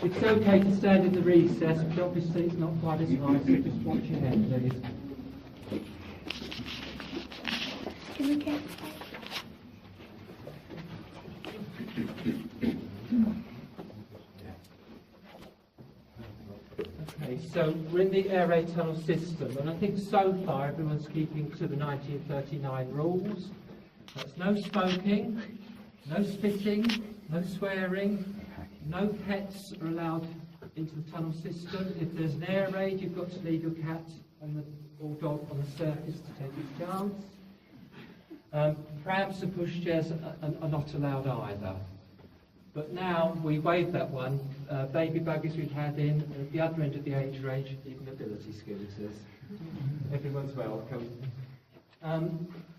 It's okay to stand in the recess, but obviously it's not quite as high, so just watch your head, please. Can we get Okay, so we're in the air raid tunnel system, and I think so far everyone's keeping to the 1939 rules. That's no smoking, no spitting, no swearing, no pets are allowed into the tunnel system. If there's an air raid, you've got to leave your cat or dog on the surface to take its chance. Prams and pushchairs are not allowed either. But now we waived that one. Baby buggies we've had in, at the other end of the age range, even mobility scooters. Everyone's welcome.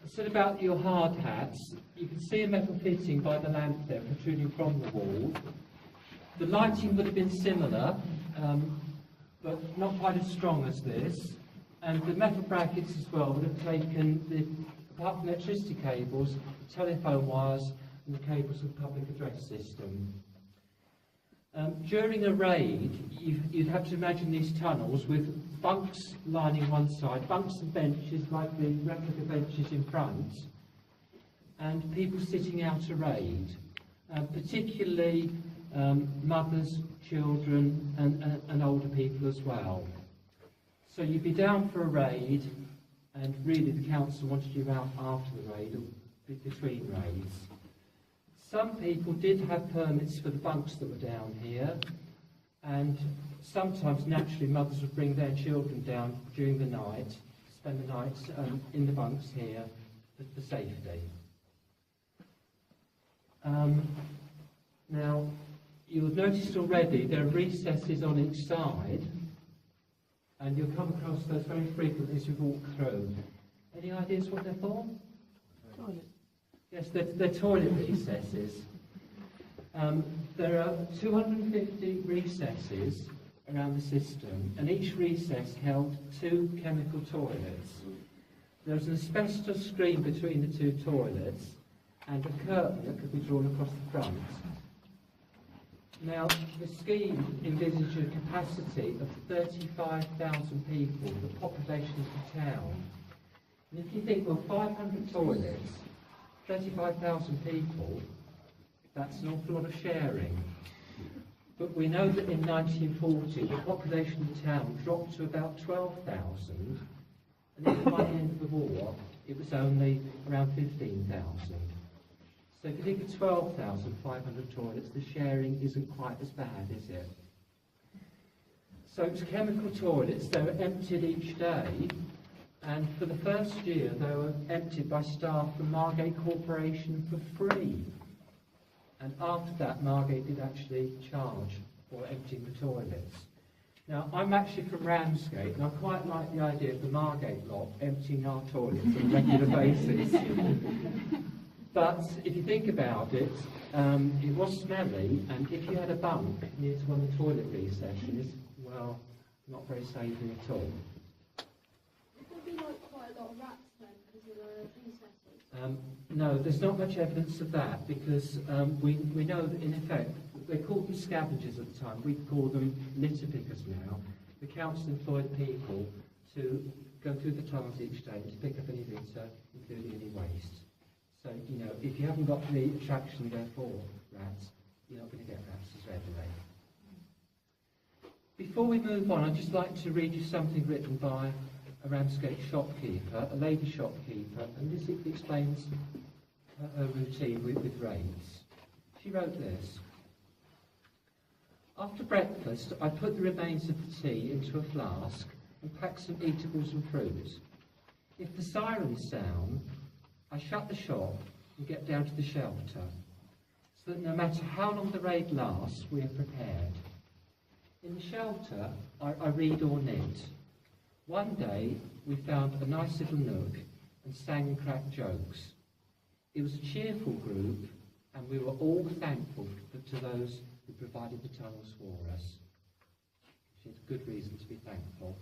Said about your hard hats, you can see a metal fitting by the lamp there protruding from the wall. The lighting would have been similar, but not quite as strong as this. And the metal brackets as well would have taken, apart from electricity cables, the telephone wires and the cables of the public address system. During a raid, you'd have to imagine these tunnels with bunks lining one side, bunks and benches like the replica benches in front, and people sitting out a raid, particularly mothers, children and older people as well. So you'd be down for a raid, and really the council wanted you out after the raid or between raids. Some people did have permits for the bunks that were down here, and sometimes naturally mothers would bring their children down during the night, spend the night in the bunks here for safety. Now, you'll have noticed already there are recesses on each side, and you'll come across those very frequently as you walk through. Any ideas what they're for? Toilet. Yes, they're toilet recesses. There are 250 recesses around the system, and each recess held 2 chemical toilets. There's an asbestos screen between the 2 toilets, and a curtain that could be drawn across the front. Now, the scheme envisaged a capacity of 35,000 people, the population of the town. And if you think, well, 500 toilets, 35,000 people, that's an awful lot of sharing. But we know that in 1940, the population of the town dropped to about 12,000, and even by the end of the war, it was only around 15,000. So if you think of 12,500 toilets, the sharing isn't quite as bad, is it? So it's chemical toilets. They were emptied each day, and for the first year they were emptied by staff from Margate Corporation for free. And after that, Margate did actually charge for emptying the toilets. Now, I'm actually from Ramsgate, and I quite like the idea of the Margate lot emptying our toilets on a regular basis. But if you think about it, it was smelly, and if you had a bunk near to one of the toilet recesses, well, not very saving at all. Would there be like quite a lot of rats then because of the recesses? No, there's not much evidence of that, because we know that in effect, they called them scavengers at the time, we call them litter pickers now. The council employed people to go through the tunnels each day to pick up any litter, including any waste. So, you know, if you haven't got the attraction there for rats, you're not going to get rats as readily. Before we move on, I'd just like to read you something written by a Ramsgate shopkeeper, a lady shopkeeper, and this explains her routine with raids. She wrote this: After breakfast, I put the remains of the tea into a flask and packed some eatables and fruit. If the sirens sound, I shut the shop and get down to the shelter, so that no matter how long the raid lasts, we are prepared. In the shelter, I read or knit. One day, we found a nice little nook and sang and cracked jokes. It was a cheerful group, and we were all thankful to those who provided the tunnels for us. Which is a good reason to be thankful.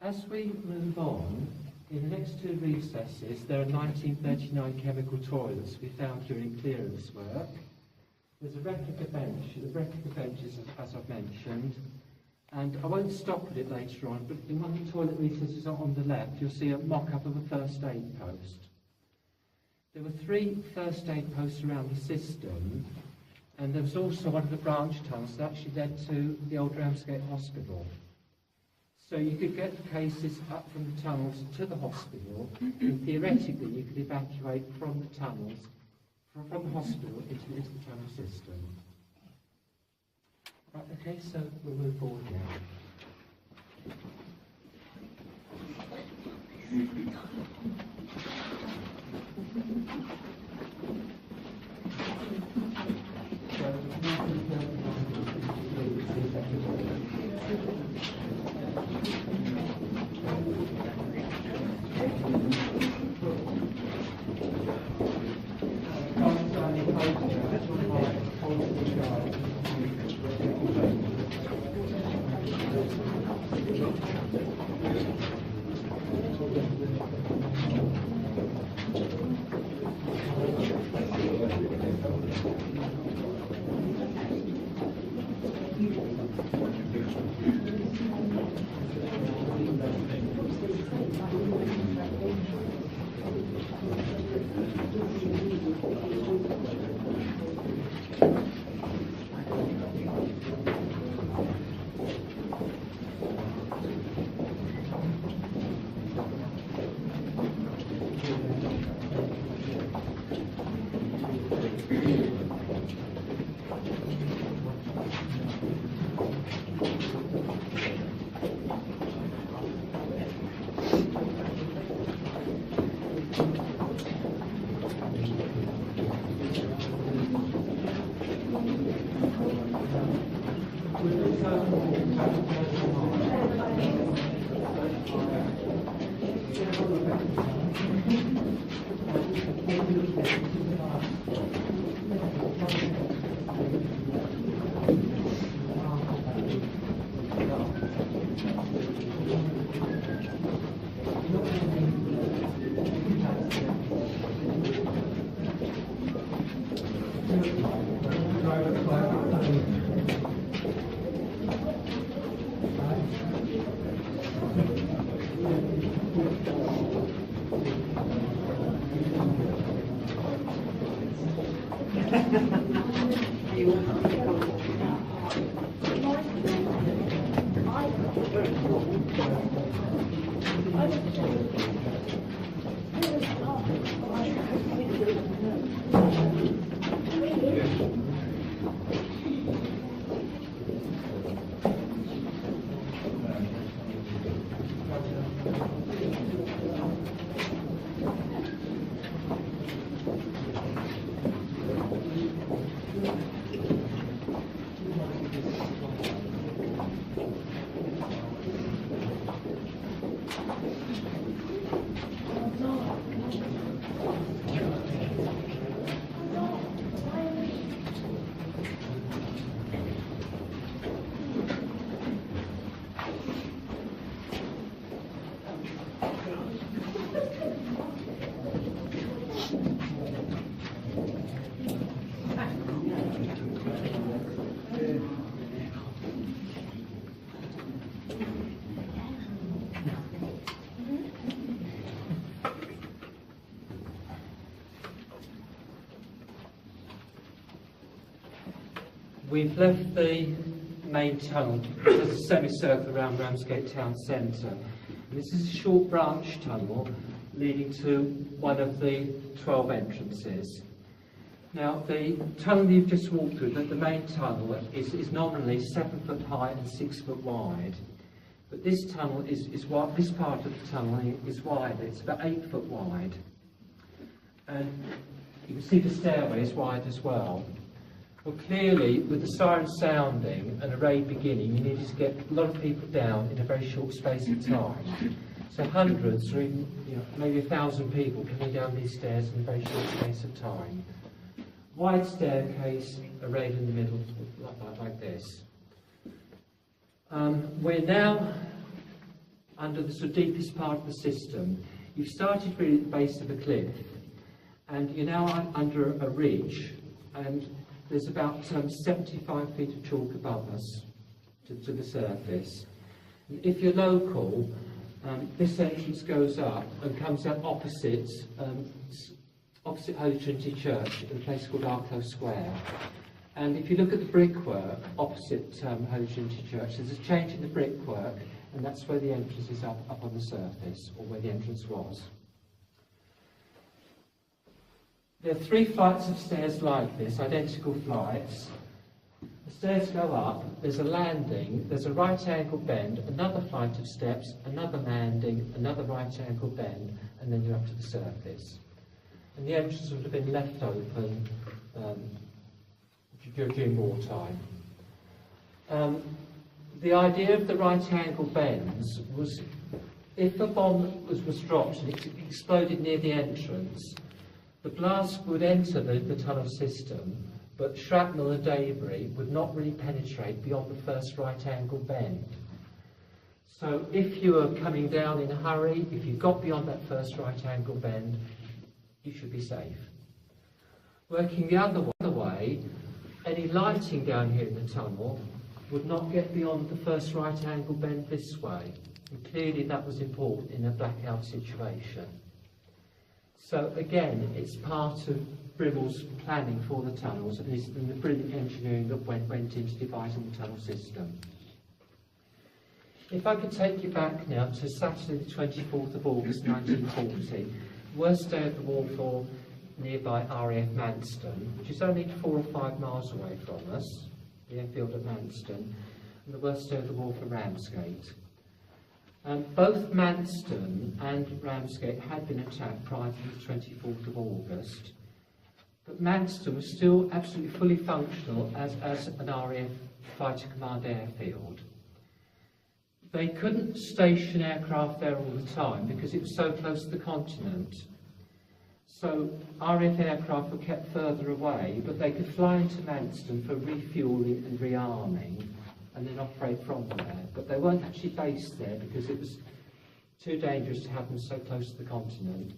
As we move on, in the next two recesses, there are 1939 chemical toilets we found during clearance work. There's a replica bench, the replica benches, as I've mentioned, and I won't stop at it later on, but in one of the toilet recesses on the left, you'll see a mock-up of a first aid post. There were 3 first aid posts around the system, and there was also one of the branch tunnels that actually led to the old Ramsgate hospital. So you could get cases up from the tunnels to the hospital, and theoretically you could evacuate from the tunnels, from the hospital into the tunnel system. Right, okay, so we'll move forward now. We've left the main tunnel, there's a semicircle around Ramsgate town centre. This is a short branch tunnel leading to one of the 12 entrances. Now, the tunnel you've just walked through, the main tunnel, is nominally 7 foot high and 6 foot wide. But this tunnel is wide, this part of the tunnel is wider, it's about 8 foot wide. And you can see the stairway is wide as well. Well, clearly, with the siren sounding and a raid beginning, you needed to get a lot of people down in a very short space of time. So hundreds, or even maybe 1,000 people coming down these stairs in a very short space of time. Wide staircase, a raid in the middle, like this. We're now under the sort of deepest part of the system. You've started really at the base of a cliff, and you're now under a ridge, and there's about 75 feet of chalk above us to the surface. And if you're local, this entrance goes up and comes out opposite Holy Trinity Church in a place called Arklow Square. And if you look at the brickwork opposite Holy Trinity Church, there's a change in the brickwork, and that's where the entrance is up on the surface, or where the entrance was. There are 3 flights of stairs like this, identical flights. The stairs go up, there's a landing, there's a right angle bend, another flight of steps, another landing, another right angle bend, and then you're up to the surface. And the entrance would have been left open during wartime. The idea of the right angle bends was, if a bomb was dropped and it exploded near the entrance, the blast would enter the tunnel system, but shrapnel and debris would not really penetrate beyond the first right angle bend. So if you were coming down in a hurry, if you got beyond that first right angle bend, you should be safe. Working the other way, any lighting down here in the tunnel would not get beyond the first right angle bend this way. And clearly that was important in a blackout situation. So again, it's part of Brimmell's planning for the tunnels and the brilliant engineering that went into devising the tunnel system. If I could take you back now to Saturday the 24th of August 1940, worst day of the war for nearby RAF Manston, which is only 4 or 5 miles away from us, the airfield at Manston, and the worst day of the war for Ramsgate. Both Manston and Ramsgate had been attacked prior to the 24th of August, but Manston was still absolutely fully functional as an RAF Fighter Command airfield. They couldn't station aircraft there all the time because it was so close to the continent. So RAF aircraft were kept further away, but they could fly into Manston for refuelling and rearming and then operate from there. But they weren't actually based there because it was too dangerous to have them so close to the continent.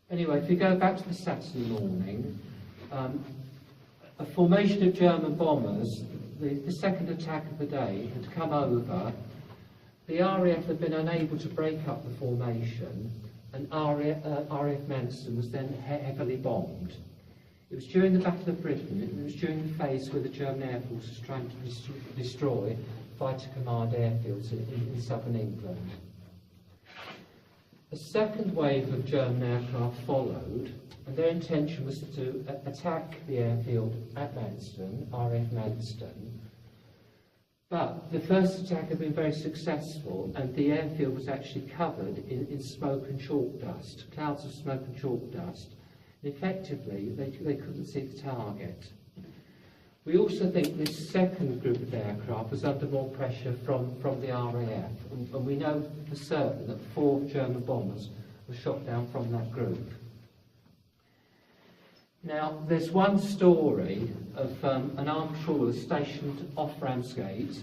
Anyway, if you go back to the Saturday morning, a formation of German bombers, the second attack of the day, had come over. The RAF had been unable to break up the formation, and RAF Manston was then heavily bombed. It was during the Battle of Britain, and it was during the phase where the German Air Force was trying to destroy Fighter Command airfields in southern England. A second wave of German aircraft followed, and their intention was to attack the airfield at Manston, RAF Manston. But the first attack had been very successful, and the airfield was actually covered in smoke and chalk dust, clouds of smoke and chalk dust. And effectively, they couldn't see the target. We also think this second group of aircraft was under more pressure from the RAF, and we know for certain that 4 German bombers were shot down from that group. Now, there's one story of an armed trawler stationed off Ramsgate,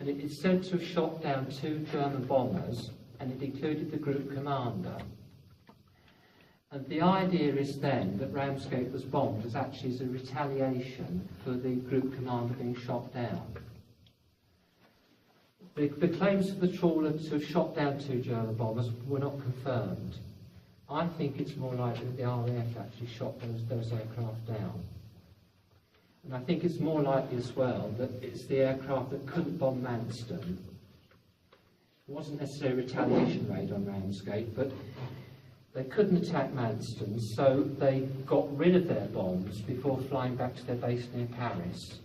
and it's said to have shot down 2 German bombers, and it included the group commander. And the idea is then that Ramsgate was bombed as actually as a retaliation for the group commander being shot down. The claims of the trawler to have shot down 2 German bombers were not confirmed. I think it's more likely that the RAF actually shot those aircraft down. And I think it's more likely as well that it's the aircraft that couldn't bomb Manston. It wasn't necessarily a retaliation raid on Ramsgate, but They couldn't attack Manston, so they got rid of their bombs before flying back to their base near Paris.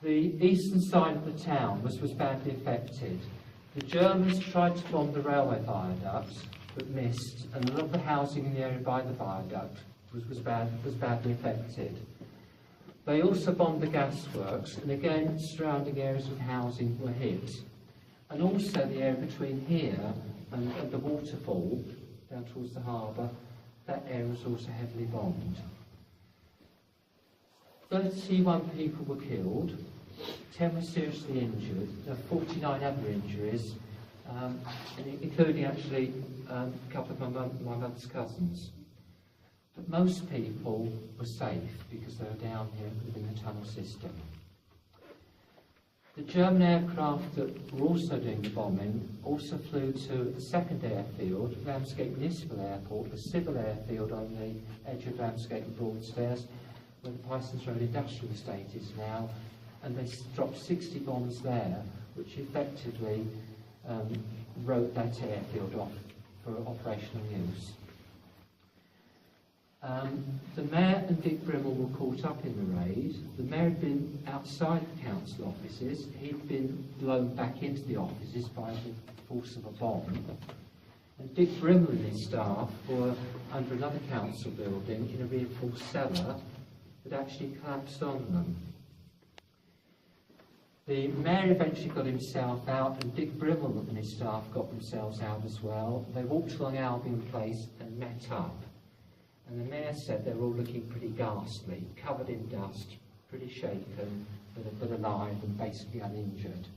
The eastern side of the town was badly affected. The Germans tried to bomb the railway viaduct, but missed, and a lot of the housing in the area by the viaduct was badly affected. They also bombed the gasworks, and again surrounding areas of housing were hit. And also the area between here and the waterfall, down towards the harbour, that area was also heavily bombed. 31 people were killed, 10 were seriously injured, there were 49 other injuries, including actually a couple of my mother's cousins. But most people were safe because they were down here within the tunnel system. The German aircraft that were also doing the bombing also flew to a second airfield, Ramsgate Municipal Airport, a civil airfield on the edge of Ramsgate and Broadstairs, where the Pisons Road Industrial Estate is now, and they dropped 60 bombs there, which effectively wrote that airfield off for operational use. The mayor and Dick Brimmel were caught up in the raid. The mayor had been outside the council offices. He'd been blown back into the offices by the force of a bomb. And Dick Brimmel and his staff were under another council building in a reinforced cellar that actually collapsed on them. The mayor eventually got himself out, and Dick Brimmel and his staff got themselves out as well. They walked along Albion Place and met up. And the mayor said they were all looking pretty ghastly, covered in dust, pretty shaken, but alive and basically uninjured.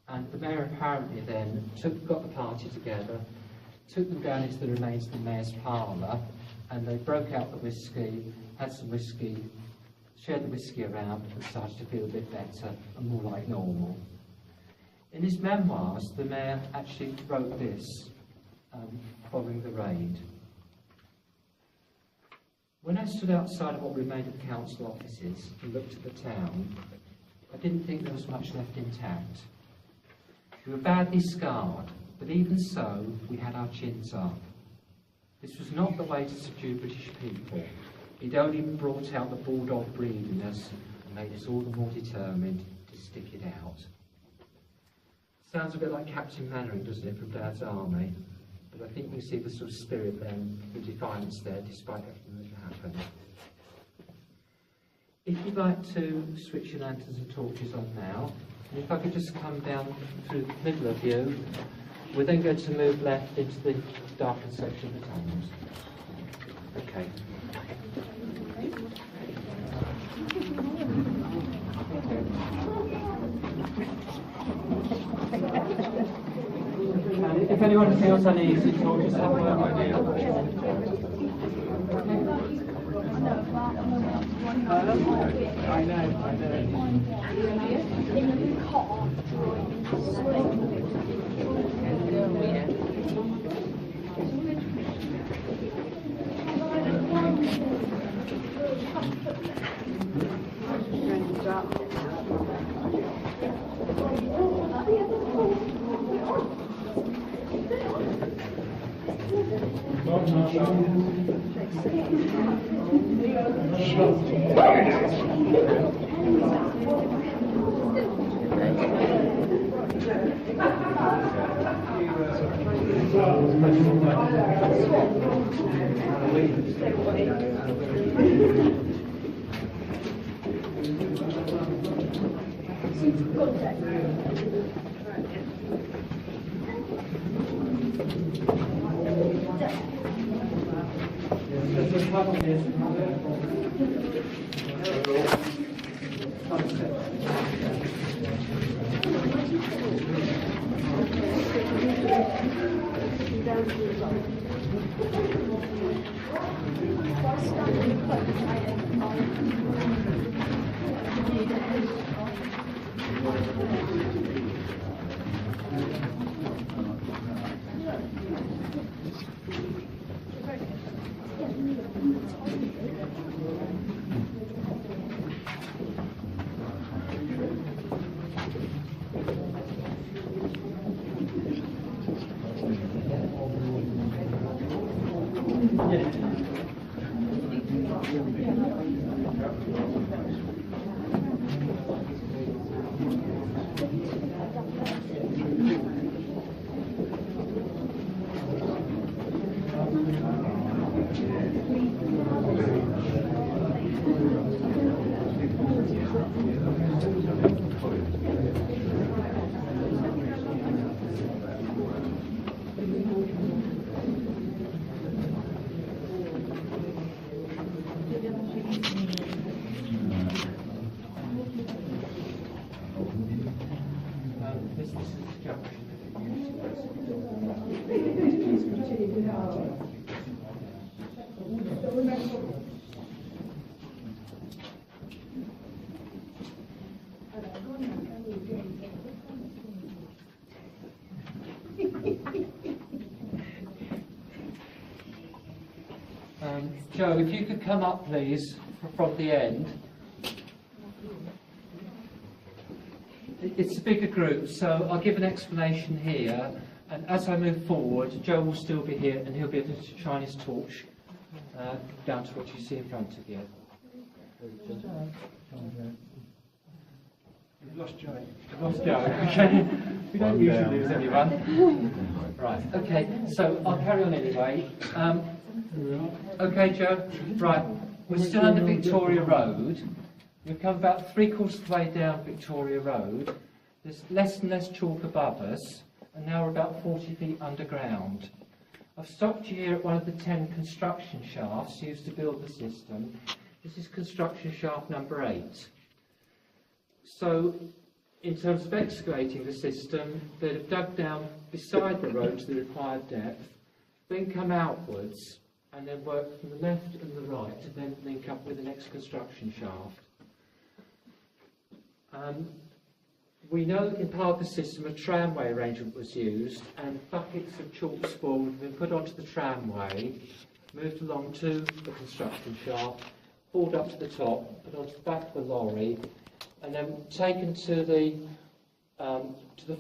And the mayor apparently then got the party together, took them down into the remains of the mayor's parlour, and they broke out the whiskey, had some whiskey, shared the whiskey around, and started to feel a bit better and more like normal. In his memoirs, the mayor actually wrote this following the raid. When I stood outside of what remained of the council offices and looked at the town, I didn't think there was much left intact. We were badly scarred, but even so, we had our chins up. This was not the way to subdue British people. It only brought out the bulldog breed in us and made us all the more determined to stick it out. Sounds a bit like Captain Mannering, doesn't it, from Dad's Army? But I think you see the sort of spirit there, the defiance there, despite everything that happened. If you'd like to switch your lanterns and torches on now, and if I could just come down through the middle of you, we're then going to move left into the darkened section of the tunnels. Okay. If anyone feels uneasy, torches have no idea. I know. this is the junction that we use to Joe, if you could come up, please, from the end. It's a bigger group, so I'll give an explanation here, and as I move forward, Joe will still be here, and he'll be able to shine his torch down to what you see in front of you. We've lost Joe. Lost Joe. Okay. We don't usually lose anyone. Right. Okay. So I'll carry on anyway. Okay, Joe. Right. We're still under Victoria Road. We've come about 3/4 of the way down Victoria Road. There's less and less chalk above us, and now we're about 40 feet underground. I've stopped you here at one of the 10 construction shafts used to build the system. This is construction shaft number 8. So, in terms of excavating the system, they'd have dug down beside the road to the required depth, then come outwards, and then work from the left and the right to then link up with the next construction shaft. We know in part of the system a tramway arrangement was used, and buckets of chalk spoil would have been put onto the tramway, moved along to the construction shaft, hauled up to the top, put onto the back of the lorry, and then taken to the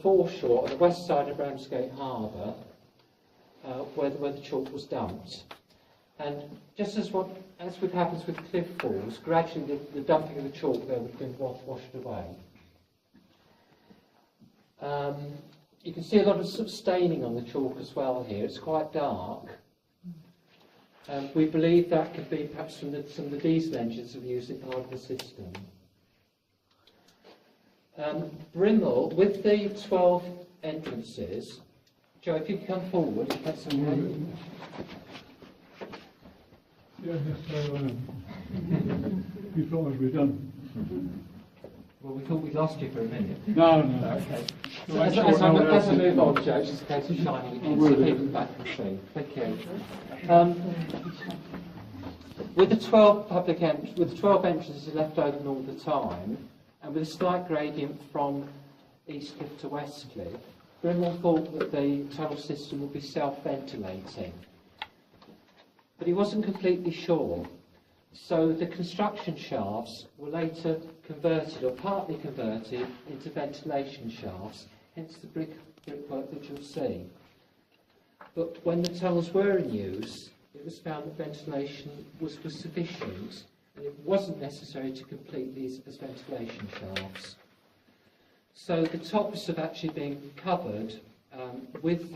foreshore on the west side of Ramsgate Harbour, where the chalk was dumped. And just as what happens with cliff falls, gradually the dumping of the chalk there would have been washed away. You can see a lot of sort of staining on the chalk as well here. It's quite dark. We believe that could be perhaps from some of the diesel engines that we use in part of the system. Brimble, with the 12 entrances, Joe, if you could come forward, if that's okay. Yes, so you thought we'd be done. Well, we thought we'd lost you for a minute. No. Okay. So as I move on, Joe, just in case of shining again, so people back can see. Thank you. With the 12 entrances left open all the time, and with a slight gradient from East Cliff to West Cliff, Brimble thought that the tunnel system would be self-ventilating. But he wasn't completely sure. So the construction shafts were later converted, or partly converted, into ventilation shafts, hence the brickwork that you'll see. But when the tunnels were in use, it was found that ventilation was sufficient, and it wasn't necessary to complete these as ventilation shafts. So the tops have actually been covered with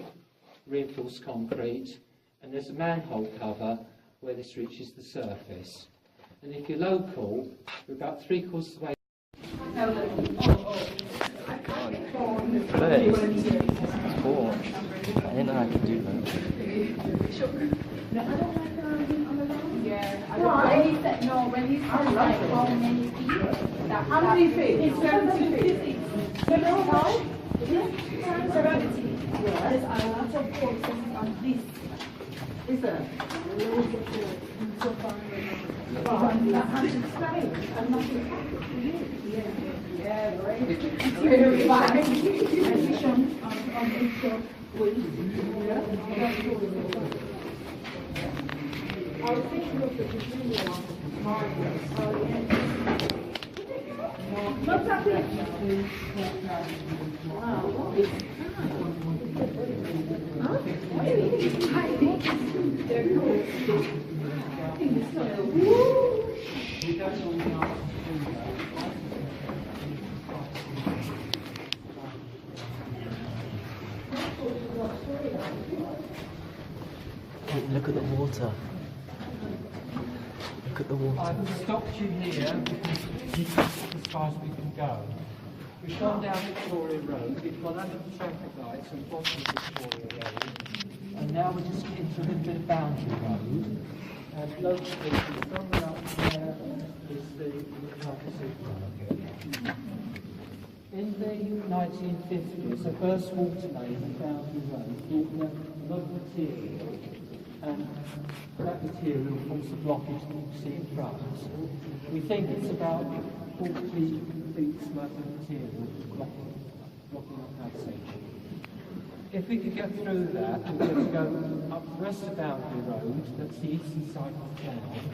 reinforced concrete, and there's a manhole cover where this reaches the surface. And if you're local, we're about 3/4 of the way. Torch. I didn't know I could do that. When he said like how many feet? How many feet? It's 70 feet. 70? 70. There's a lot of forces on this. Is there? I'm very bad. I was thinking of the beginning of what's that thing? Wow. Look at the water. Look at the water. I've stopped you here because as far as we can go. We've gone down Victoria Road, we've gone under the traffic lights and bottom of Victoria Road, and now we're just into a little bit of Boundary Road. And locally, somewhere up there is the supermarket. In the 1950s, a burst water main on Boundary Road brought down a lot of material, and that material forms the blockage that you see in front. We think it's about 40 feet worth of material blocking that section. If we could get through that, we're going to go up the rest of Boundary Road, that's the eastern side of the town,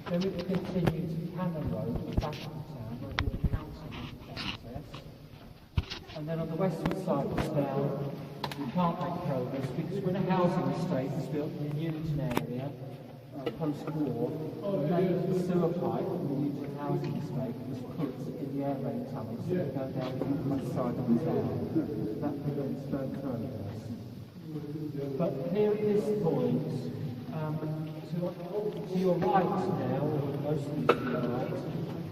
then we could continue to Cannon Road, at the back of the town, where the council has access. And then on the western side of the town, we can't make progress because we're in a housing estate that's built in the Newton area, post-war. The main sewer pipe from the Newton housing estate was put in the air raid tunnels to go down the west side of the town. That prevents further progress. But here at this point, to your right now, or mostly to your right,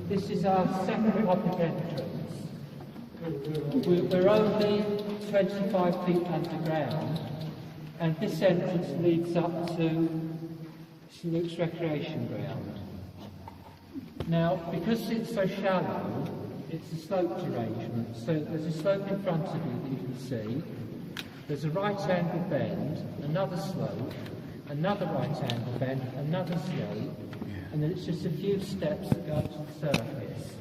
this is our second public entrance. We're only 25 feet underground, and this entrance leads up to St Luke's recreation ground. Now, because it's so shallow, it's a sloped arrangement. So there's a slope in front of you that you can see. There's a right angle bend, another slope, another right angle bend, another slope, and then it's just a few steps that go up to the surface.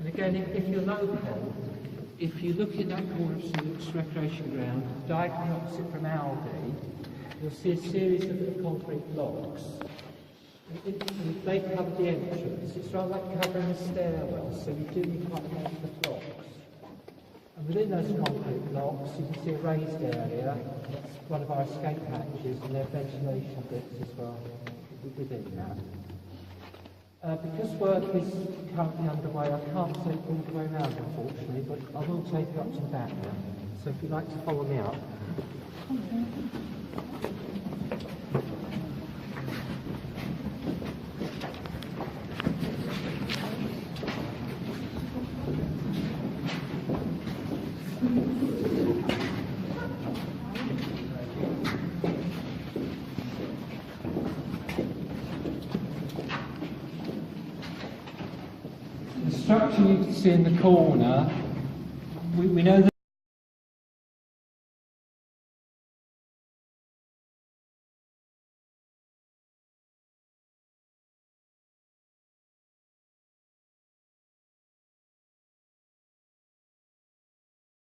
And again, if you're local, if you look in that corner of St Luke's recreation ground, diagonally opposite from Aldi, you'll see a series of concrete blocks. They cover the entrance. It's rather like covering a stairwell, so you do need quite a lot of blocks. And within those concrete blocks, you can see a raised area. That's one of our escape hatches, and there are ventilation bits as well within that. Because work is currently underway, I can't take all the way around, unfortunately, but I will take you up to the back now. So if you'd like to follow me up. The structure you can see in the corner, we know that